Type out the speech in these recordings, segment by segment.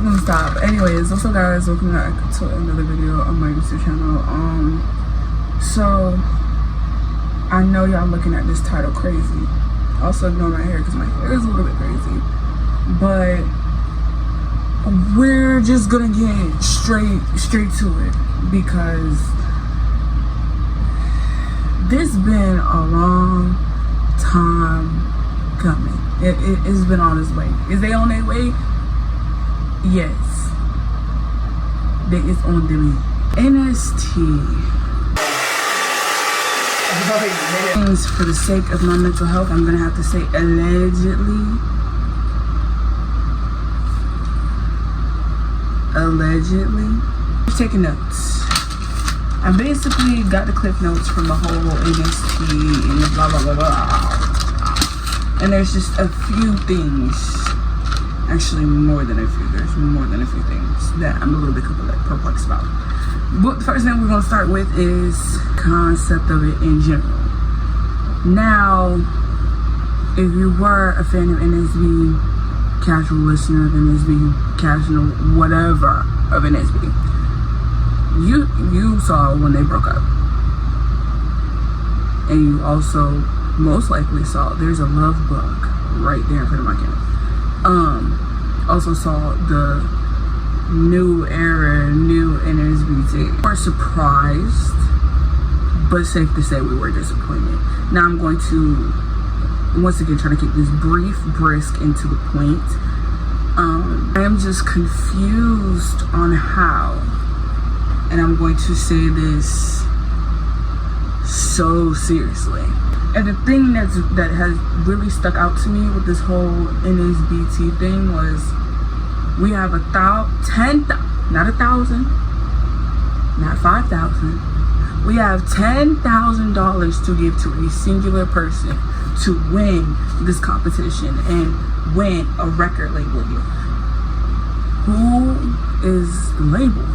I'm gonna stop. Anyways, what's up guys, welcome back to another video on my YouTube channel. So I know y'all looking at this title crazy. Also ignore my hair because my hair is a little bit crazy, but we're just gonna get straight to it because this been a long time coming. It's been on its way. Is they on their way? Yes, they is on the way. NST. For the sake of my mental health, I'm gonna have to say allegedly. Just taking notes. I basically got the cliff notes from the whole NST and blah blah blah blah. And there's just a few things. Actually, more than a few. There's more than a few things that I'm a little bit perplexed about. But the first thing we're gonna start with is concept of it in general. Now, if you were a fan of NSB, casual listener of NSB, casual whatever of NSB, you saw when they broke up, and you also most likely saw there's a love bug right there in front of my camera. Also saw the new era, new NSBT. We were surprised, but safe to say we were disappointed. Now I'm going to once again try to keep this brief, brisk, and to the point. I am just confused on how, and I'm going to say this so seriously. And the thing that has really stuck out to me with this whole NSBT thing was we have not 1,000, not 5,000. We have $10,000 to give to a singular person to win this competition and win a record label deal. Who is the label?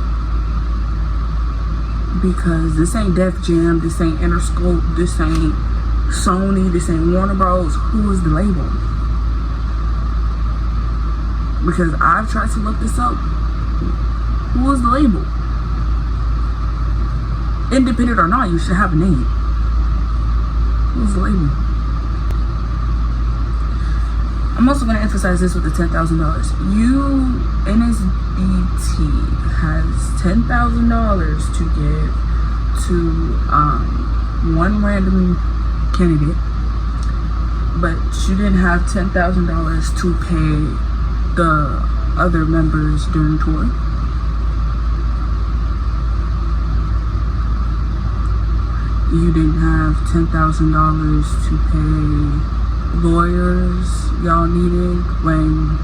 Because this ain't Def Jam, this ain't Interscope, this ain't Sony, this ain't Warner Bros. Who is the label? Because I've tried to look this up. Who is the label? Independent or not, you should have a name. Who's the label? I'm also going to emphasize this with the $10,000. NSBT has $10,000 to give to one random candidate, but you didn't have $10,000 to pay the other members during tour. You didn't have $10,000 to pay lawyers y'all needed when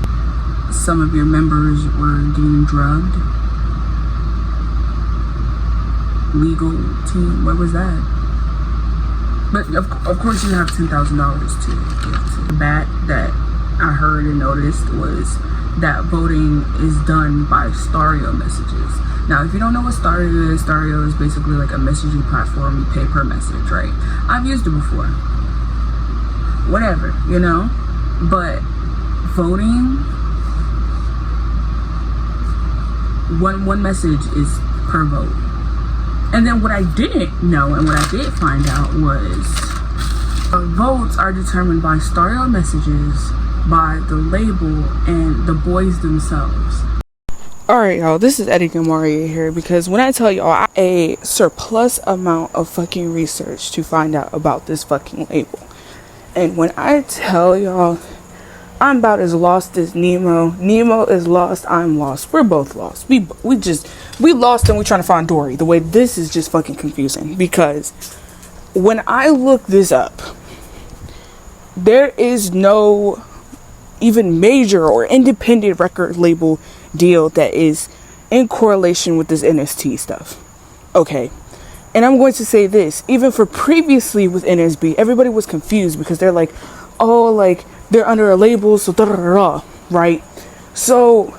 some of your members were getting drugged. Legal team, where was that? But of course you have $10,000 to give. The back that I heard and noticed was that voting is done by stereo messages. Now, if you don't know what stereo is basically like a messaging platform. You pay per message, right? I've used it before. Whatever, you know? But voting, one message is per vote. And then what I didn't know and what I did find out was votes are determined by stereo messages, by the label, and the boys themselves. Alright y'all, this is 𝓼𝓸𝓬𝓲𝓪𝓵𝓼 here, because when I tell y'all I a surplus amount of fucking research to find out about this fucking label. And when I tell y'all I'm about as lost as Nemo. Nemo is lost, I'm lost. We're both lost. We lost and we're trying to find Dory. The way this is just fucking confusing, because when I look this up, there is no even major or independent record label deal that is in correlation with this NST stuff. Okay. And I'm going to say this, even for previously with NSB, everybody was confused because they're like, oh, like they're under a label, so right? So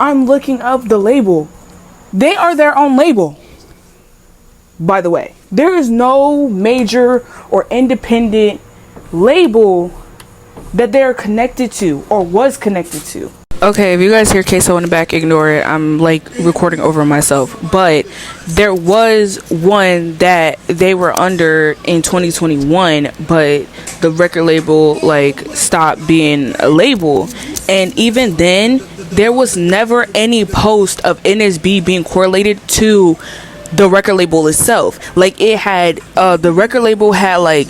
I'm looking up the label. They are their own label. By the way, there is no major or independent label that they're connected to or was connected to. Okay, if you guys hear queso in the back, ignore it. I'm like recording over myself. But there was one that they were under in 2021, but the record label like stopped being a label. And even then, there was never any post of NSB being correlated to the record label itself. Like it had the record label had like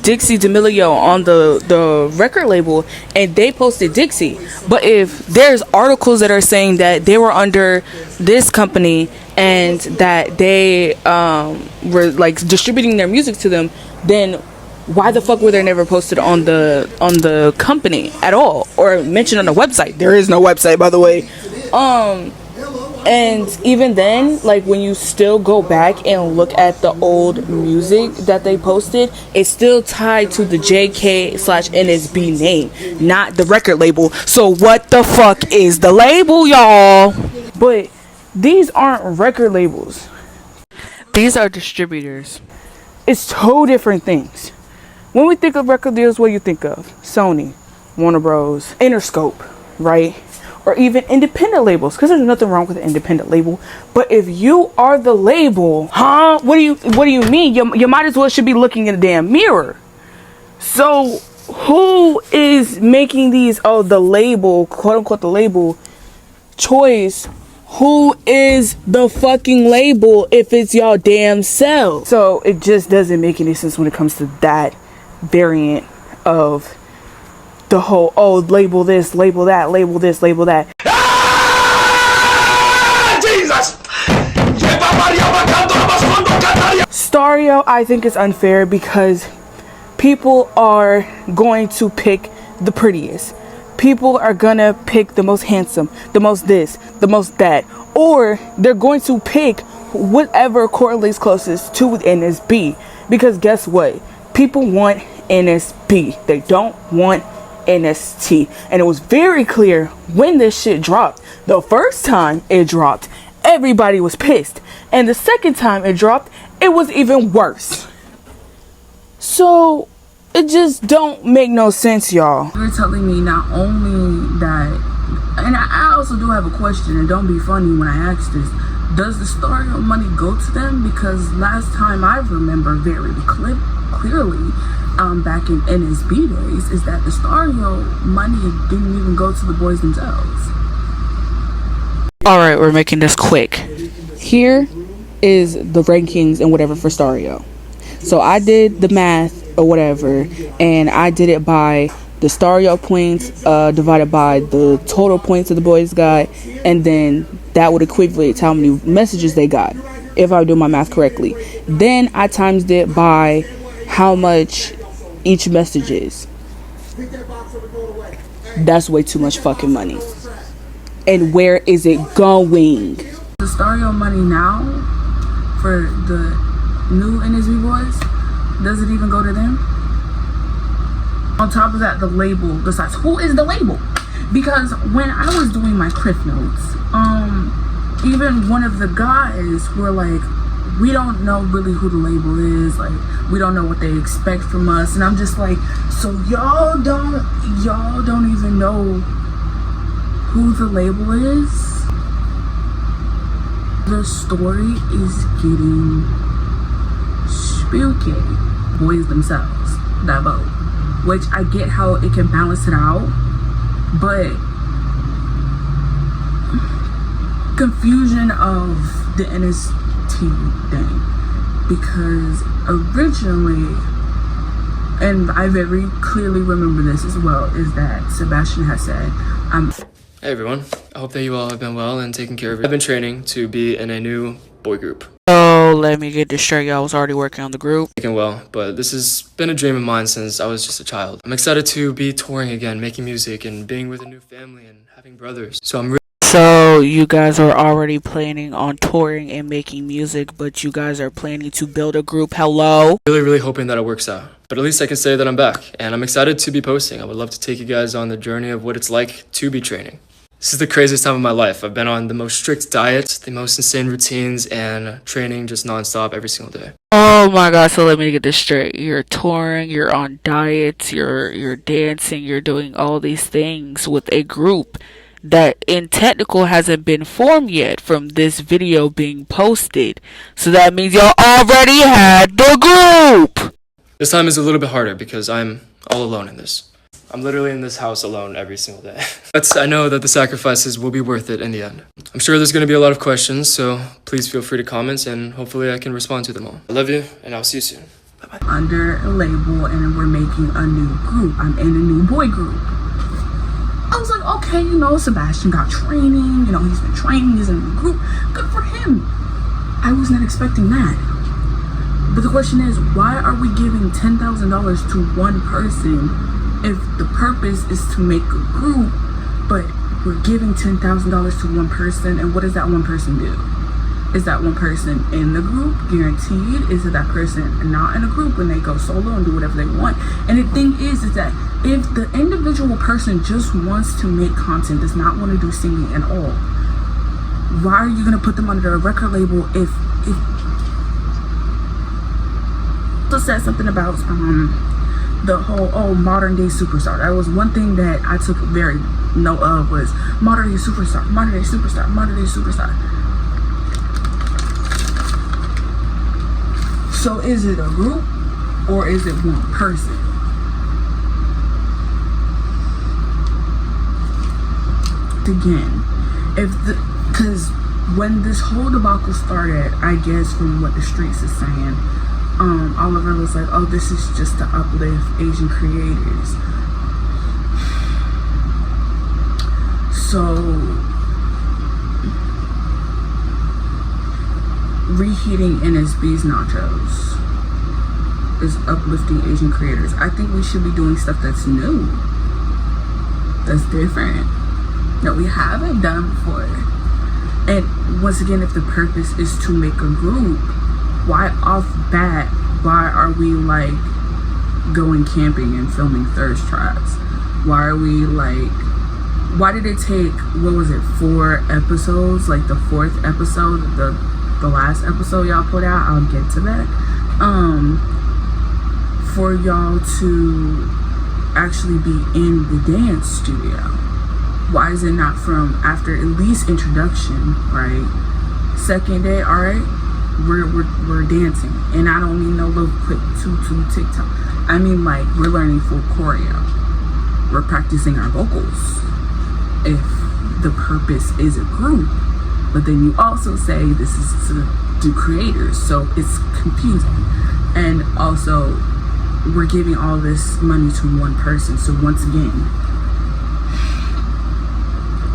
Dixie D'Amelio on the record label, and they posted Dixie. But if there's articles that are saying that they were under this company and that they were like distributing their music to them, then why the fuck were they never posted on the company at all or mentioned on the website? There is no website, by the way. And even then, like when you still go back and look at the old music that they posted, it's still tied to the JK/NSB name, not the record label. So what the fuck is the label, y'all? But these aren't record labels. These are distributors. It's two different things. When we think of record deals, what do you think of? Sony, Warner Bros, Interscope, right? Or even independent labels, because there's nothing wrong with an independent label. But if you are the label, what do you mean? You might as well should be looking in the damn mirror. So who is making these the label, quote unquote the label choice? Who is the fucking label if it's y'all damn self? So it just doesn't make any sense when it comes to that variant of the whole label this, label that, label this, label that. Jesus! 𝓼𝓸𝓬𝓲𝓪𝓵𝓼, I think is unfair because people are going to pick the prettiest. People are gonna pick the most handsome, the most this, the most that, or they're going to pick whatever correlates closest to NSB. Because guess what? People want NSB. They don't want NST. And it was very clear when this shit dropped. The first time it dropped, everybody was pissed. And the second time it dropped, it was even worse. So it just don't make no sense, y'all. You're telling me not only that, and I also do have a question, and don't be funny when I ask this. Does the stereo money go to them? Because last time I remember very clearly, back in NSB days, is that the stereo money didn't even go to the boys themselves. Alright, we're making this quick. Here is the rankings and whatever for stereo. So I did the math or whatever, and I did it by the stereo points divided by the total points of the boys got, and then that would equate to how many messages they got, if I do my math correctly. Then I times it by how much each message is. That's way too much fucking money. And where is it going? The stereo money now for the new NSB boys, does it even go to them? On top of that, the label decides who is the label. Because when I was doing my Cliff Notes, even one of the guys were like, we don't know really who the label is, like we don't know what they expect from us. And I'm just like, so y'all don't even know who the label is? The story is getting spooky. Boys themselves that vote, which I get how it can balance it out, but confusion of the NST thing, because originally, and I very clearly remember this as well, is that Sebastian has said, Hey everyone, I hope that you all have been well and taken care of it. I've been training to be in a new boy group. Oh, let me get this straight. I was already working on the group. Taken well, but this has been a dream of mine since I was just a child. I'm excited to be touring again, making music, and being with a new family and having brothers. So you guys are already planning on touring and making music, but you guys are planning to build a group. Hello? Really hoping that it works out. But at least I can say that I'm back, and I'm excited to be posting. I would love to take you guys on the journey of what it's like to be training. This is the craziest time of my life. I've been on the most strict diets, the most insane routines, and training just nonstop every single day. Oh my god, so let me get this straight. You're touring, you're on diets, you're dancing, you're doing all these things with a group. that in technical hasn't been formed yet from this video being posted. So that means y'all already had the group. This time is a little bit harder because I'm all alone in this. I'm literally in this house alone every single day. But I know that the sacrifices will be worth it in the end. I'm sure there's going to be a lot of questions, so please feel free to comment and hopefully I can respond to them all. I love you and I'll see you soon. Bye-bye. Under a label, and we're making a new group. I'm in a new boy group. I was like, okay, you know, Sebastian got training, you know, he's been training, he's in a new group. Good for him. I was not expecting that. But the question is, why are we giving $10,000 to one person if the purpose is to make a group, but we're giving $10,000 to one person, and what does that one person do? Is that one person in the group guaranteed? Is it that person not in a group when they go solo and do whatever they want? And the thing is that if the individual person just wants to make content, does not want to do singing at all, why are you going to put them under a record label if said something about the whole modern day superstar? That was one thing that I took very note of, was modern day superstar, modern day superstar, modern day superstar. So is it a group or is it one person? Again, because when this whole debacle started, I guess from what the streets is saying, Oliver was like, oh, this is just to uplift Asian creators. So reheating NSB's nachos is uplifting Asian creators. I think we should be doing stuff that's new, that's different, that we haven't done before. And once again, if the purpose is to make a group, why off bat, why are we like going camping and filming thirst traps? Why are we like, why did it take, what was it, 4 episodes, like the 4th episode, the last episode y'all put out, I'll get to that, for y'all to actually be in the dance studio? Why is it not from after at least introduction, right? Second day, all right, we're dancing, and I don't mean no little quick tutu TikTok. I mean like we're learning full choreo. We're practicing our vocals. If the purpose is a group, but then you also say this is to do creators, so it's confusing. And also, we're giving all this money to one person. So once again,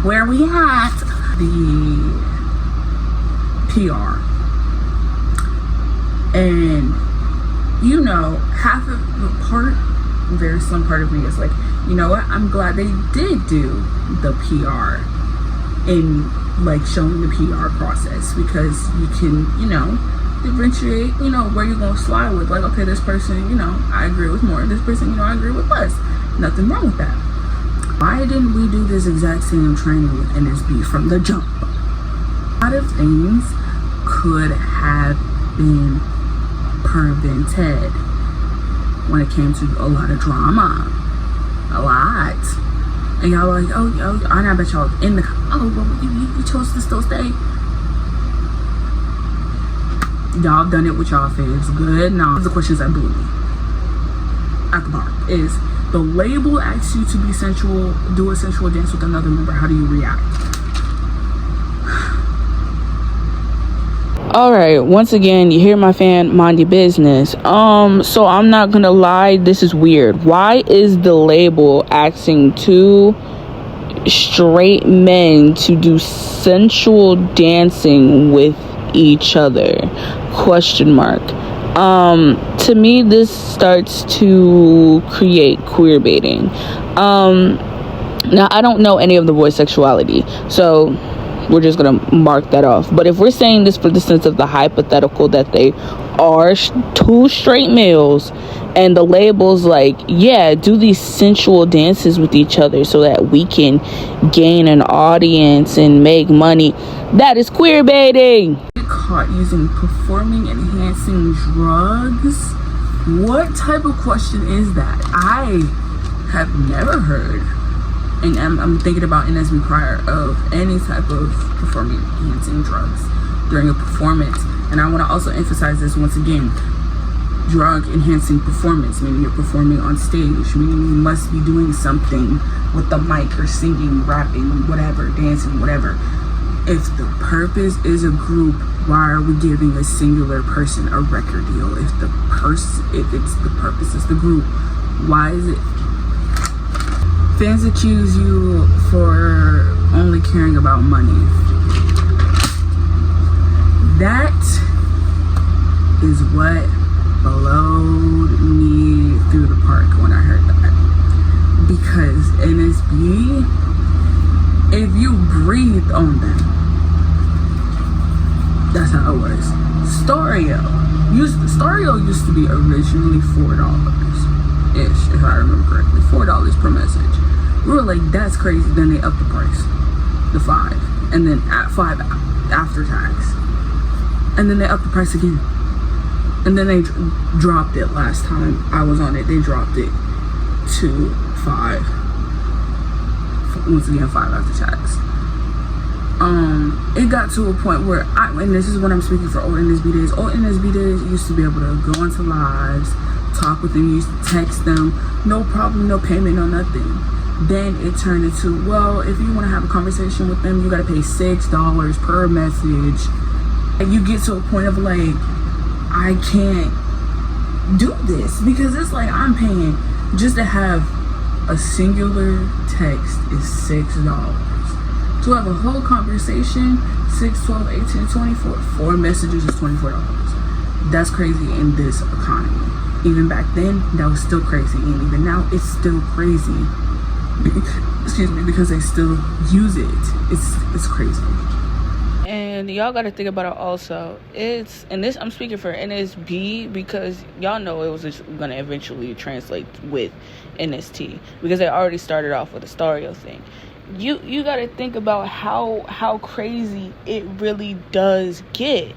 where we at the PR, and you know, half of the part, there's some part of me is like, you know what, I'm glad they did do the PR in like showing the PR process, because you can, you know, differentiate, you know, where you're gonna slide with, like, okay, this person, you know, I agree with more, this person, you know, I agree with less. Nothing wrong with that. Why didn't we do this exact same training with NSB from the jump? A lot of things could have been prevented when it came to a lot of drama. A lot. And y'all were like, oh, and I bet y'all in the, oh, well, you chose to still stay. Y'all done it with y'all faves. Good. Now, the questions that blew me at the bar is, the label asks you to be sensual, do a sensual dance with another member. How do you react? Alright, once again, you hear my fan, mind your business. So I'm not gonna lie, this is weird. Why is the label asking 2 straight men to do sensual dancing with each other? Question mark. To me, this starts to create queer baiting. Now, I don't know any of the boys' sexuality, so we're just gonna mark that off. But if we're saying this for the sense of the hypothetical that they are 2 straight males, and the label's like, yeah, do these sensual dances with each other so that we can gain an audience and make money, that is queer baiting. Caught using performing enhancing drugs? What type of question is that? I have never heard and I'm thinking about NSB prior of any type of performance enhancing drugs during a performance. And I want to also emphasize this once again: drug enhancing performance, meaning you're performing on stage, meaning you must be doing something with the mic or singing, rapping, whatever, dancing, whatever. If the purpose is a group, why are we giving a singular person a record deal? If the purpose is the group, why is it? Fans accuse you for only caring about money. That is what blowed me through the park when I heard that. Because NSB, if you breathe on them, that's how it was. Stereo used to be originally $4-ish, if I remember correctly. $4 per message. We were like, that's crazy. Then they upped the price to $5, and then at $5 after tax, and then they upped the price again, and then they dropped it. Last time I was on it, they dropped it to $5. Once again, $5 after tax. It got to a point where and this is when I'm speaking for old NSB days. Old NSB days, you used to be able to go into lives, talk with them, you used to text them, no problem, no payment, no nothing. Then it turned into, well, if you want to have a conversation with them, you got to pay $6 per message. And you get to a point of like, I can't do this, because it's like I'm paying just to have a singular text is $6. To have a whole conversation, 6, 12, 18, 24, 4 messages is $24. That's crazy in this economy. Even back then, that was still crazy, and even now, it's still crazy. Excuse me, because they still use it. It's crazy. And y'all got to think about it also. I'm speaking for NSB, because y'all know it was going to eventually translate with NST, because they already started off with the stereo thing. You got to think about how crazy it really does get.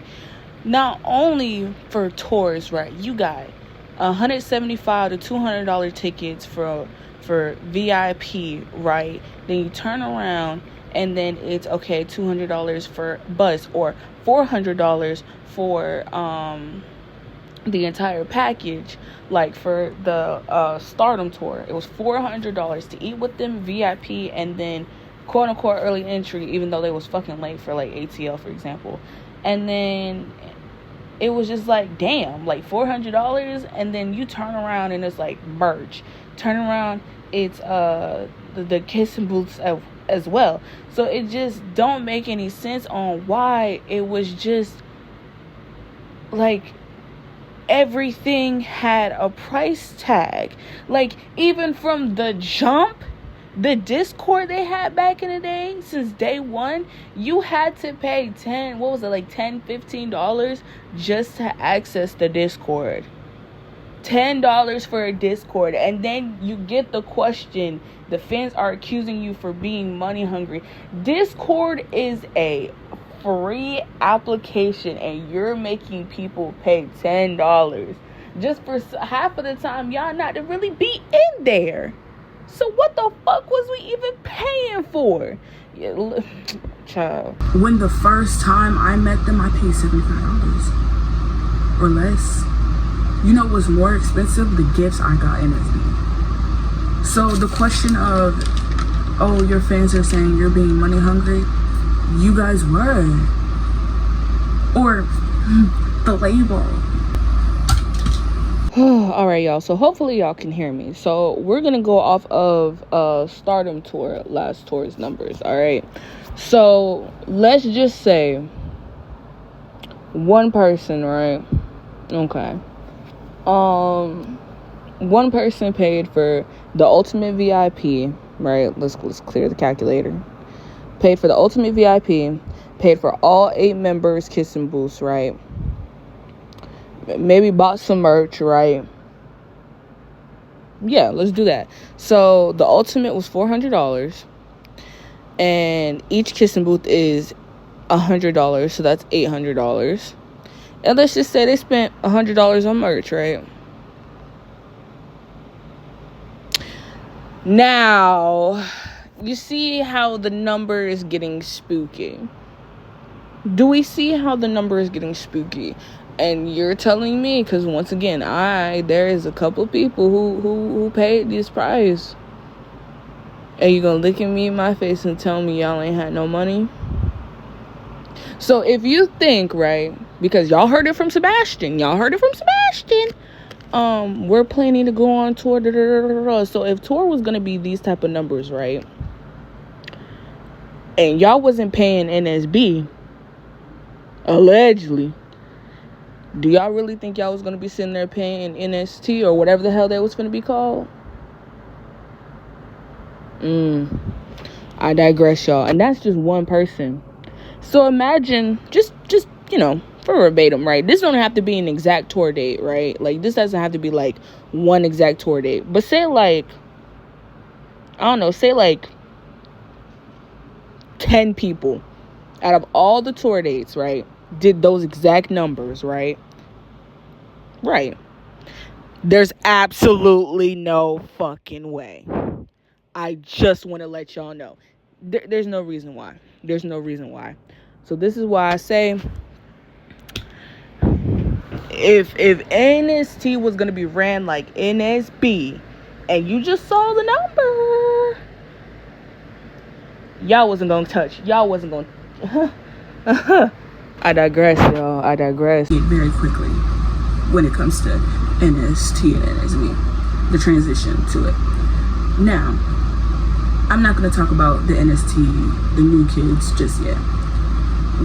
Not only for tours, right? You got $175 to $200 tickets for VIP, right? Then you turn around and then it's okay, $200 for bus, or $400 for the entire package. Like for the Stardom tour, it was $400 to eat with them, VIP, and then quote unquote early entry, even though they was fucking late for like ATL, for example. And then it was just like, damn, like $400, and then you turn around and it's like merch. Turn around, it's the kissing booths as well. So it just don't make any sense on why it was just like everything had a price tag. Like, even from the jump, the Discord they had back in the day, since day one, you had to pay $10, $15 just to access the Discord. $10 for a Discord. And then you get the question, the fans are accusing you for being money hungry. Discord is a free application, and you're making people pay $10 just for half of the time y'all not to really be in there. So what the fuck was we even paying for? Yeah, child. When the first time I met them, I paid $75 or less. You know what's more expensive? The gifts I got in NSB. So the question of, oh, your fans are saying you're being money hungry. You guys were. Or the label. All right, y'all. So hopefully y'all can hear me. So we're going to go off of Stardom tour, last tour's numbers. All right. So let's just say one person, right? Okay. One person paid for the ultimate VIP, right? Let's clear the calculator. Paid for the ultimate VIP, paid for all 8 members' kissing booths, right? Maybe bought some merch, right? Yeah, let's do that. So the ultimate was $400, and each kissing booth is $100, so that's $800. And let's just say they spent $100 on merch, right? Now, you see how the number is getting spooky? Do we see how the number is getting spooky? And you're telling me, because once again, there is a couple of people who paid this price. And you gonna look at me in my face and tell me y'all ain't had no money? So if you think, right, because y'all heard it from Sebastian, we're planning to go on tour. So if tour was gonna be these type of numbers, right, and y'all wasn't paying NSB, allegedly, do y'all really think y'all was gonna be sitting there paying NST or whatever the hell that was gonna be called? I digress, y'all. And that's just one person. So imagine, just for verbatim, right? This don't have to be an exact tour date, right? Like, this doesn't have to be, like, one exact tour date. But say, like, I don't know, say, like, 10 people out of all the tour dates, right, did those exact numbers, right? Right. There's absolutely no fucking way. I just want to let y'all know. There's no reason why. There's no reason why. So this is why I say, if NST was going to be ran like NSB, and you just saw the number, y'all wasn't going to touch. Y'all wasn't going to... I digress, y'all. I digress. Very quickly when it comes to NST and NSB, the transition to it. Now, I'm not going to talk about the NST, the new kids, just yet.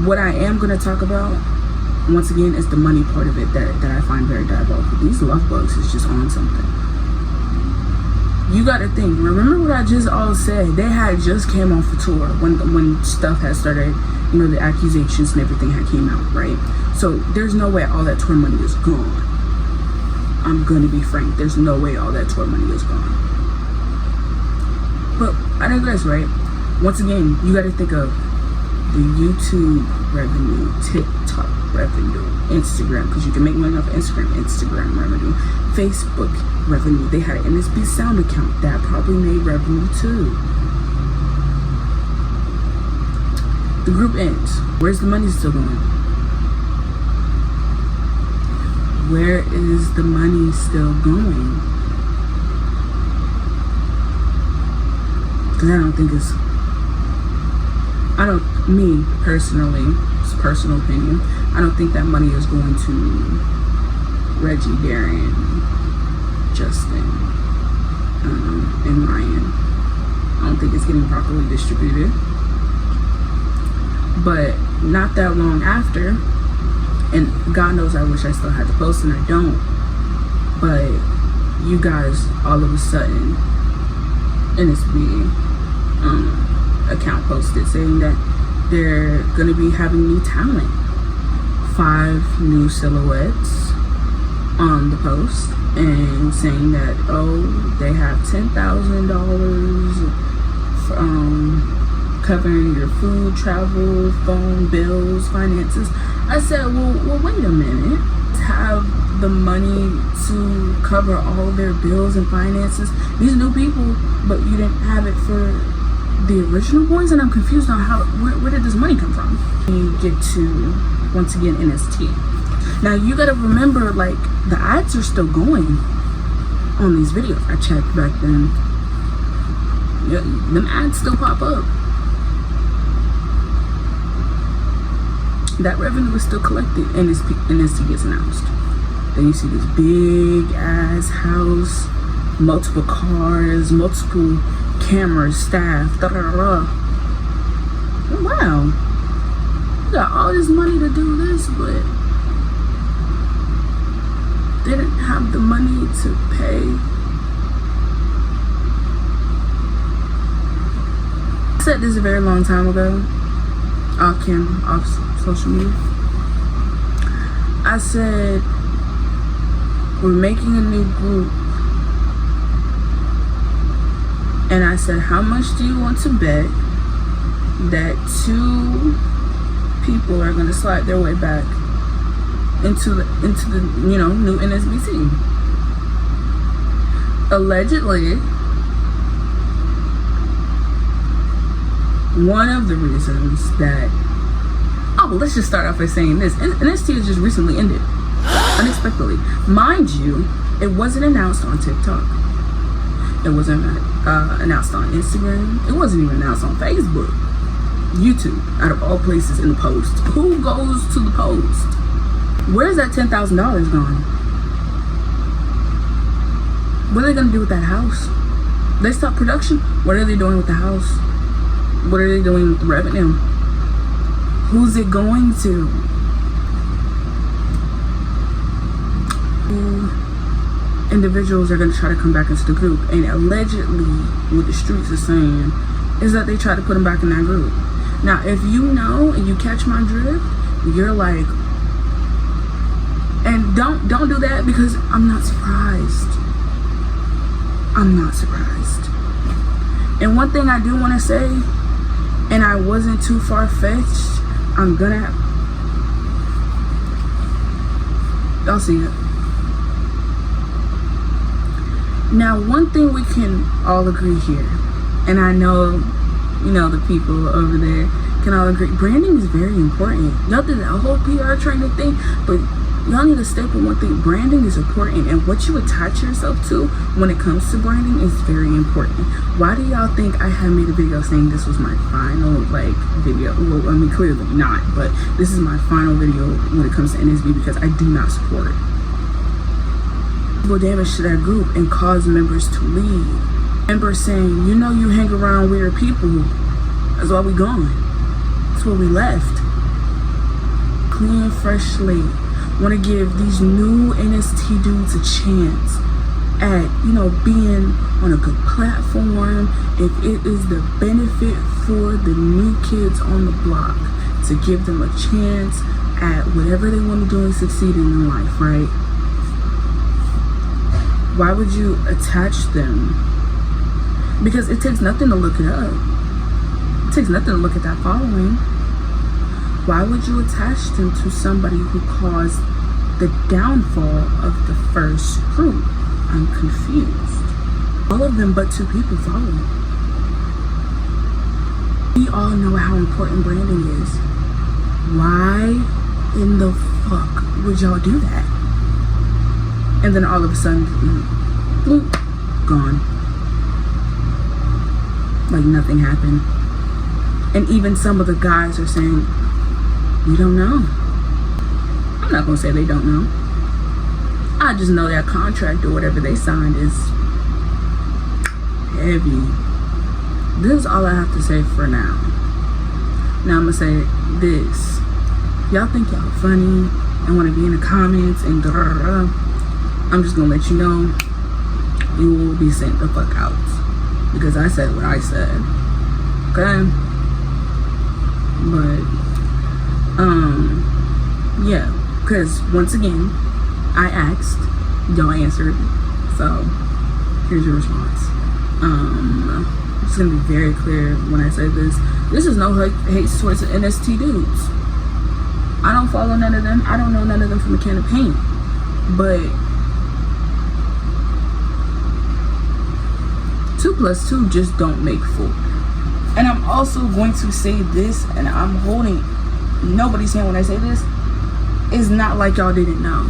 What I am going to talk about, once again, is the money part of it that I find very diabolical. These love bugs is just on something. You got to think, remember what I just all said? They had just came off the tour when stuff had started, the accusations and everything had came out, right? So there's no way all that tour money is gone. I'm going to be frank. There's no way all that tour money is gone. But I digress, right? Once again, you got to think of the YouTube revenue, TikTok revenue, Instagram, because you can make money off Instagram revenue, Facebook revenue. They had an NSB sound account that probably made revenue too. The group ends. Where's the money still going? Where is the money still going? Because me personally, it's a personal opinion, I don't think that money is going to Reggie, Darren, Justin, and Ryan. I don't think it's getting properly distributed. But not that long after, and God knows I wish I still had the post and I don't, but you guys all of a sudden, NSB account posted saying that they're going to be having new talent. 5 new silhouettes on the post, and saying that, they have $10,000 covering your food, travel, phone bills, finances. I said, well, wait a minute. Have the money to cover all their bills and finances, these new people, but you didn't have it for the original boys? And I'm confused on where did this money come from? You get to, once again, NST. Now you gotta remember, like, the ads are still going on these videos. I checked back then. Yeah, them ads still pop up. That revenue is still collected, and NST gets announced. Then you see this big ass house, multiple cars, multiple cameras, staff, Wow, you got all this money to do this, but they didn't have the money to pay. I said this a very long time ago, off social media. I said, we're making a new group, and I said, how much do you want to bet that 2 people are going to slide their way back into the new NSBC? one of the reasons that, oh, well, let's just start off by saying this. NST has just recently ended, unexpectedly. Mind you, it wasn't announced on TikTok. It wasn't announced on Instagram. It wasn't even announced on Facebook. YouTube, out of all places, in the post. Who goes to the post? Where's that $10,000 gone? What are they gonna do with that house? They stopped production. What are they doing with the house? What are they doing with the revenue? Who's it going to? Individuals are going to try to come back into the group, and allegedly what the streets are saying is that they try to put them back in that group. Now if you know and you catch my drift, you're like, and don't do that, because I'm not surprised. I'm not surprised. And one thing I do want to say, and I wasn't too far-fetched, I'm gonna, y'all see it. Now, one thing we can all agree here, and I know, you know, the people over there can all agree, branding is very important. Y'all did a whole PR training thing, but y'all need to staple one thing: branding is important, and what you attach yourself to when it comes to branding is very important. Why do y'all think I had made a video saying this was my final video? Well, I mean, clearly not, but this is my final video when it comes to NSB, because I do not support damage to that group and cause members to leave. Members saying, you know, you hang around weird people, that's why we gone. That's why we left. Clean, fresh slate. Want to give these new NST dudes a chance at, you know, being on a good platform. If it is the benefit for the new kids on the block, to give them a chance at whatever they want to do and succeed in life, right? Why would you attach them? Because it takes nothing to look it up. It takes nothing to look at that following. Why would you attach them to somebody who caused the downfall of the first group? I'm confused. All of them but 2 people follow. We all know how important branding is. Why in the fuck would y'all do that? And then all of a sudden, bloop, gone. Like nothing happened. And even some of the guys are saying, we don't know. I'm not gonna say they don't know. I just know that contract or whatever they signed is heavy. This is all I have to say for now. Now I'm gonna say this. Y'all think y'all funny and wanna be in the comments and I'm just gonna let you know, you will be sent the fuck out, because I said what I said. Okay? But yeah, because once again I asked, y'all answered, so here's your response. I'm just gonna be very clear when I say this. This is no hate towards the NST dudes. I don't follow none of them. I don't know none of them from a can of paint. But 2 + 2 just don't make 4. And I'm also going to say this, and I'm holding nobody's hand when I say this. It's not like y'all didn't know,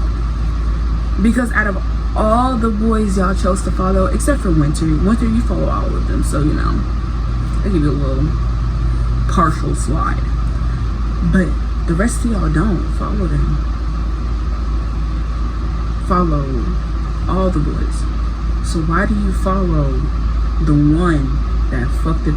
because out of all the boys y'all chose to follow, except for Winter, you follow all of them, so you know, I give you a little partial slide. But the rest of y'all don't follow them. Follow all the boys. So why do you follow the one that fucked it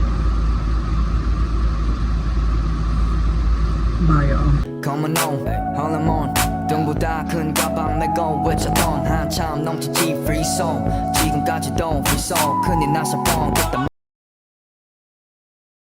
by y'all? Coming on, hormone 둥보다 큰 가방 메고 외쳤던 한참 넘치지 free song 지금까지도 free song 큰일 나서 뻥